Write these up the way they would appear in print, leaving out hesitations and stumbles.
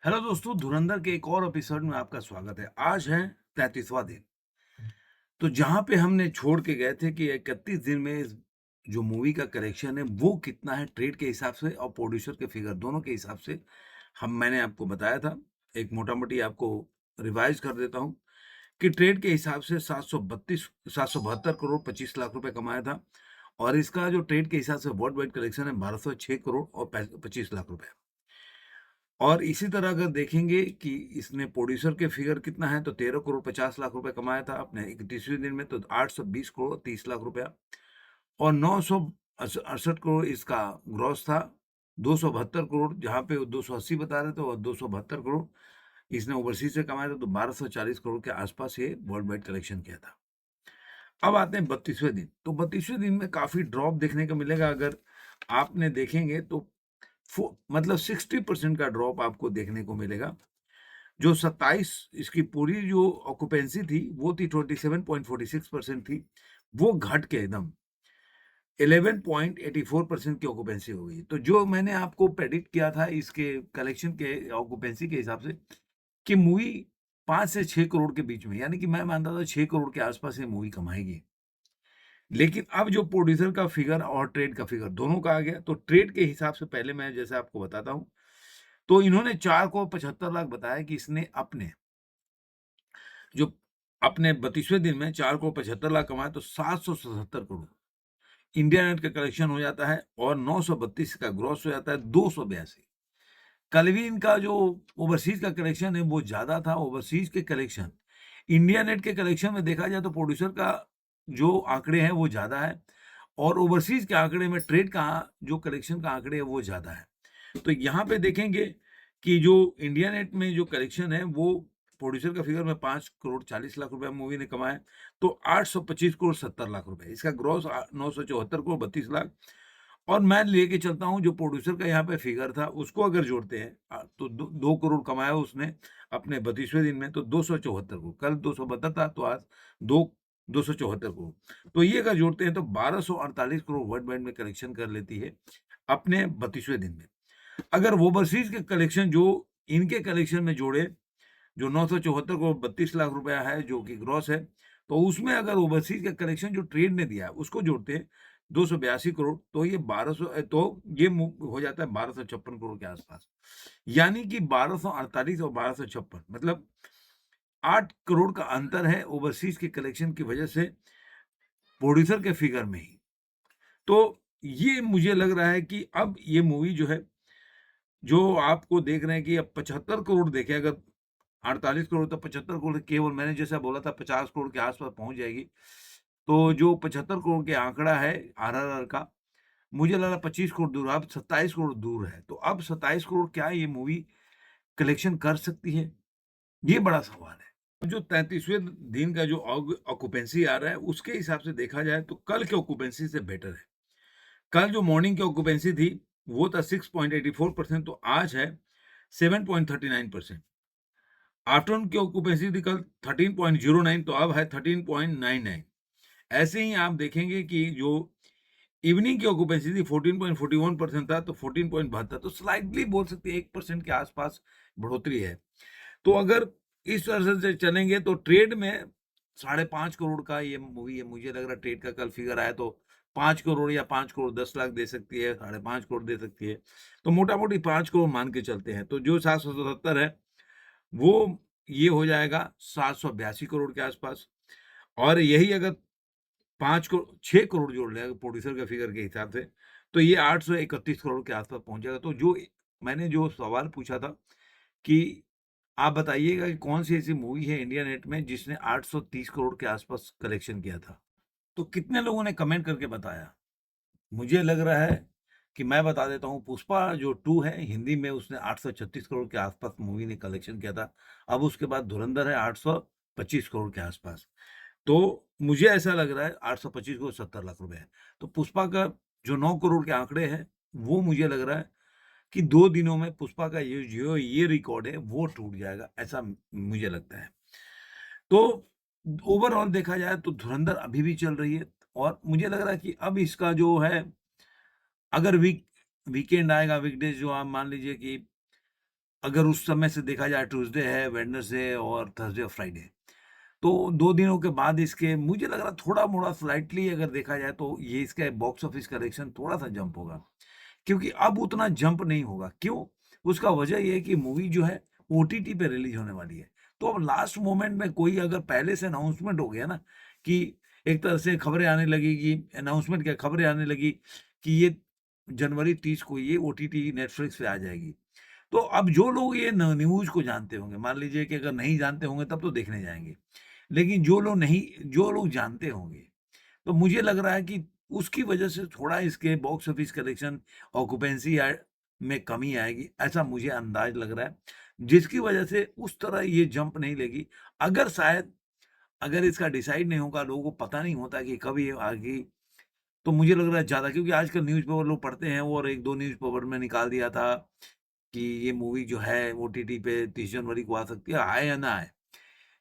Hello दोस्तों, धुरंधर के एक और एपिसोड में आपका स्वागत है। आज है 33वां दिन। तो जहाँ पे हमने छोड़ के गए थे कि 31 दिन में जो मूवी का कलेक्शन है वो कितना है ट्रेड के हिसाब से और प्रोड्यूसर के फिगर दोनों के हिसाब से मैंने आपको बताया था। एक मोटा-मोटी आपको रिवाइज़ कर देता हूँ कि ट्रेड के हिसाब से 772 करोड़ 25 लाख रुपए कमाया था और इसका जो ट्रेड के हिसाब से वर्ल्ड वाइड कलेक्शन है 1206 करोड़ और 25 लाख रुपए। और इसी तरह अगर देखेंगे कि इसने प्रोड्यूसर के फिगर कितना है तो 13 करोड़ 50 लाख रुपए कमाया था अपने 31वें दिन में, तो 820 करोड़ 30 लाख रुपया और 968 करोड़ इसका ग्रॉस था। 272 करोड़ जहाँ पे वो 280 बता रहे थे और 272 करोड़ इसने ओवरसीज से कमाया था, तो 1240 करोड़ के आसपास ये वर्ल्ड वाइड कलेक्शन किया था। अब आते हैं 32वें दिन। तो 32वें दिन में काफ़ी ड्रॉप देखने को मिलेगा। अगर आपने देखेंगे तो मतलब 60% का ड्रॉप आपको देखने को मिलेगा। जो 27 इसकी पूरी जो ऑक्यूपेंसी थी, वो थी 27.46% थी, वो घट के एकदम 11.84% की ऑक्यूपेंसी हो गई। तो जो मैंने आपको प्रेडिक्ट किया था इसके कलेक्शन के ऑक्यूपेंसी के हिसाब से कि मूवी 5 से 6 करोड़ के बीच में, यानी कि मैं मानता था 6 करोड़ के आस-पास ये मूवी कमाएगी। लेकिन अब जो प्रोड्यूसर का फिगर और ट्रेड का फिगर दोनों का आ गया, तो ट्रेड के हिसाब से पहले मैं जैसे आपको बताता हूँ, तो इन्होंने 4 करोड़ 75 लाख बताया कि इसने जो अपने 32वें दिन में 4 करोड़ 75 लाख कमाए, तो 777 करोड़ इंडिया नेट का कलेक्शन हो जाता है और 932 का ग्रॉस हो जाता है 282। कल भी इनका जो ओवरसीज़ का कलेक्शन है वो ज़्यादा था। ओवरसीज़ के कलेक्शन इंडिया नेट के कलेक्शन में देखा जाए तो प्रोड्यूसर का जो आंकड़े हैं वो ज़्यादा है और ओवरसीज़ के आंकड़े में ट्रेड का जो कलेक्शन का आंकड़े है वो ज़्यादा है। तो यहाँ पे देखेंगे कि जो इंडिया नेट में जो कलेक्शन है वो प्रोड्यूसर का फिगर में 5 करोड़ 40 लाख रुपए मूवी ने कमाए, तो 825 करोड़ 70 लाख रुपए। इसका ग्रॉस 974 करोड़ 32 लाख। और मैं लेके चलता हूँ जो प्रोड्यूसर का यहाँ पे फिगर था उसको अगर जोड़ते हैं तो 2 करोड़ कमाया उसने अपने 32वें दिन में, तो 274 करोड़। कल 272 था तो आज 2 274 करोड़। तो ये अगर जोड़ते हैं तो 1248 करोड़ वर्ल्ड वाइड में कलेक्शन कर लेती है अपने 32वें दिन में। अगर ओवरसीज़ के कलेक्शन जो इनके कलेक्शन में जोड़े, जो 974 करोड़ 32 लाख रुपया है जो कि ग्रॉस है, तो उसमें अगर ओवरसीज़ का कलेक्शन जो ट्रेड ने दिया है उसको जोड़ते हैं 282 करोड़, तो ये 1200 तो ये हो जाता है 1256 करोड़ के आसपास। यानी कि 1248 और 1256 मतलब 8 करोड़ का अंतर है ओवरसीज़ के कलेक्शन की वजह से प्रोड्यूसर के फिगर में ही। तो ये मुझे लग रहा है कि अब ये मूवी जो है, जो आपको देख रहे हैं कि अब 75 करोड़ देखें, अगर 48 करोड़ तो 75 करोड़ केवल मैंने जैसा बोला था 50 करोड़ के आस-पास पहुँच जाएगी। तो जो 75 करोड़ के आंकड़ा है आरआरआर का, मुझे लगा 25 करोड़ दूर, अब 27 करोड़ दूर है। तो अब 27 करोड़ क्या ये मूवी कलेक्शन कर सकती है? ये बड़ा सवाल है। जो 33वें दिन का जो ऑक्यूपेंसी आ रहा है, उसके हिसाब से देखा जाए तो कल के ऑक्यूपेंसी से बेटर है। कल जो मॉर्निंग की ऑक्यूपेंसी थी, वो था 6.84%, तो आज है 7.39%। आफ्टरनून की ऑक्यूपेंसी थी कल 13.09, तो अब है 13.99। ऐसे ही आप देखेंगे कि जो इवनिंग की ऑक्यूपेंसी थी 14.41% था, तो 14.72, तो स्लाइटली बोल सकते हैं 1% के आसपास बढ़ोतरी है। तो अगर इस तरह से चलेंगे तो ट्रेड में 5.5 करोड़ का ये मूवी है। मुझे लग रहा है ट्रेड का कल फिगर आया तो 5 करोड़ या 5 करोड़ 10 लाख दे सकती है, 5.5 करोड़ दे सकती है। तो मोटा-मोटी 5 करोड़ मान के चलते हैं। तो जो 777 है, वो ये हो जाएगा 782 करोड़ के आसपास। और यही अगर 5 करोड़ 6 करोड़ जोड़ लें प्रोड्यूसर के फिगर के हिसाब से, तो ये 831 करोड़ के आसपास पहुँच जाएगा। तो जो मैंने जो सवाल पूछा था कि आप बताइएगा कि कौन-सी ऐसी मूवी है इंडिया नेट में जिसने 830 करोड़ के आसपास कलेक्शन किया था? तो कितने लोगों ने कमेंट करके बताया? मुझे लग रहा है कि मैं बता देता हूँ, पुष्पा जो 2 है हिंदी में उसने 836 करोड़ के आसपास मूवी ने कलेक्शन किया था। अब उसके बाद धुरंधर है 825 करोड़ के आसपास। तो मुझे ऐसा लग रहा है 825 करोड़ 70 लाख रुपए है। तो पुष्पा का जो 9 करोड़ के आंकड़े हैं, वो मुझे लग रहा है कि 2 दिनों में पुष्पा का ये रिकॉर्ड है वो टूट जाएगा, ऐसा मुझे लगता है। तो ओवरऑल देखा जाए तो धुरंधर अभी भी चल रही है और मुझे लग रहा है कि अब इसका जो है, अगर वीकेंड आएगा, वीकडेज़ जो आप मान लीजिए कि अगर उस समय से देखा जाए ट्यूसडे है, वेडनेसडे और थर्सडे और फ्राइडे। तो 2 दिनों के बाद इसके मुझे लग रहा है थोड़ा-मोड़ा स्लाइटली अगर देखा जाए तो ये इसका बॉक्स ऑफिस कलेक्शन थोड़ा-सा जंप होगा। क्योंकि अब उतना जंप नहीं होगा। क्यों? उसका वजह ये है कि मूवी जो है ओटीटी पे रिलीज़ होने वाली है। तो अब लास्ट मोमेंट में कोई अगर पहले से अनाउंसमेंट हो गया ना कि एक तरह से खबरें आने लगी कि अनाउंसमेंट क्या खबरें आने लगी कि ये जनवरी 30 को ये ओटीटी नेटफ्लिक्स पे आ जाएगी। तो अब जो लोग ये न न्यूज़ को जानते होंगे, मान लीजिए कि अगर नहीं जानते होंगे तब तो देखने जाएँगे। लेकिन जो लोग जानते होंगे, तो मुझे लग रहा है कि उसकी वजह से थोड़ा इसके बॉक्स ऑफिस कलेक्शन ऑक्यूपेंसी में कमी आएगी, ऐसा मुझे अंदाज़ लग रहा है। जिसकी वजह से उस तरह ये जंप नहीं लेगी। अगर शायद अगर इसका डिसाइड नहीं होगा, लोगों को पता नहीं होता कि कब ये आएगी, तो मुझे लग रहा है ज़्यादा क्योंकि आजकल न्यूज़पेपर लोग पढ़ते हैं और 1-2 न्यूज़पेपर में निकाल दिया था कि ये मूवी जो है ओटीटी पे 30 जनवरी को आ सकती है, आए या ना आए।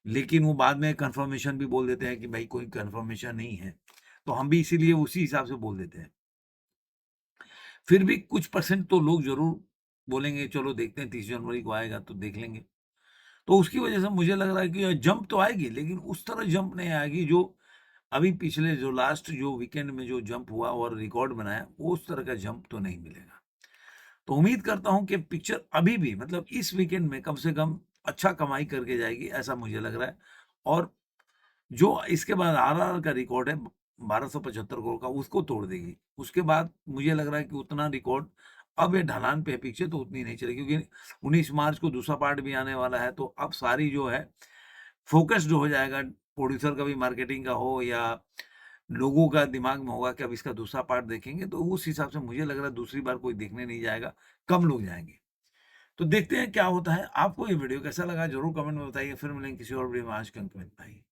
लेकिन वो बाद में कन्फर्मेशन भी बोल देते हैं कि भाई कोई कन्फर्मेशन नहीं है। तो हम भी इसीलिए उसी हिसाब से बोल देते हैं। फिर भी कुछ परसेंट तो लोग ज़रूर बोलेंगे चलो देखते हैं 30 जनवरी को आएगा तो देख लेंगे। तो उसकी वज़ह से मुझे लग रहा है कि जंप तो आएगी लेकिन उस तरह जंप नहीं आएगी जो अभी पिछले जो लास्ट जो वीकेंड में जो जंप हुआ और रिकॉर्ड बनाया, उस तरह का जंप तो नहीं मिलेगा। तो उम्मीद करता हूँ कि पिक्चर अभी भी मतलब इस वीकेंड में कम से कम अच्छा कमाई करके जाएगी, ऐसा मुझे लग रहा है। और जो इसके बाद आरआरआर का रिकॉर्ड है 1275 करोड़ का, उसको तोड़ देगी। उसके बाद मुझे लग रहा है कि उतना रिकॉर्ड अब ये ढलान पे है पिक्चर तो उतनी नहीं चलेगी क्योंकि 19 मार्च को दूसरा पार्ट भी आने वाला है, तो अब सारी जो है फ़ोकस्ड हो जाएगा, प्रोड्यूसर का भी मार्केटिंग का हो या लोगों का दिमाग में होगा कि अब इसका दूसरा पार्ट देखेंगे, तो उस हिसाब से मुझे लग रहा है दूसरी बार कोई देखने नहीं जाएगा, कम लोग जाएँगे। तो देखते हैं क्या होता है। आपको ये वीडियो कैसा लगा ज़रूर कमेंट में बताइए। फिर मिलेंगे किसी और वीडियो में। आज के अंक में इतना ही।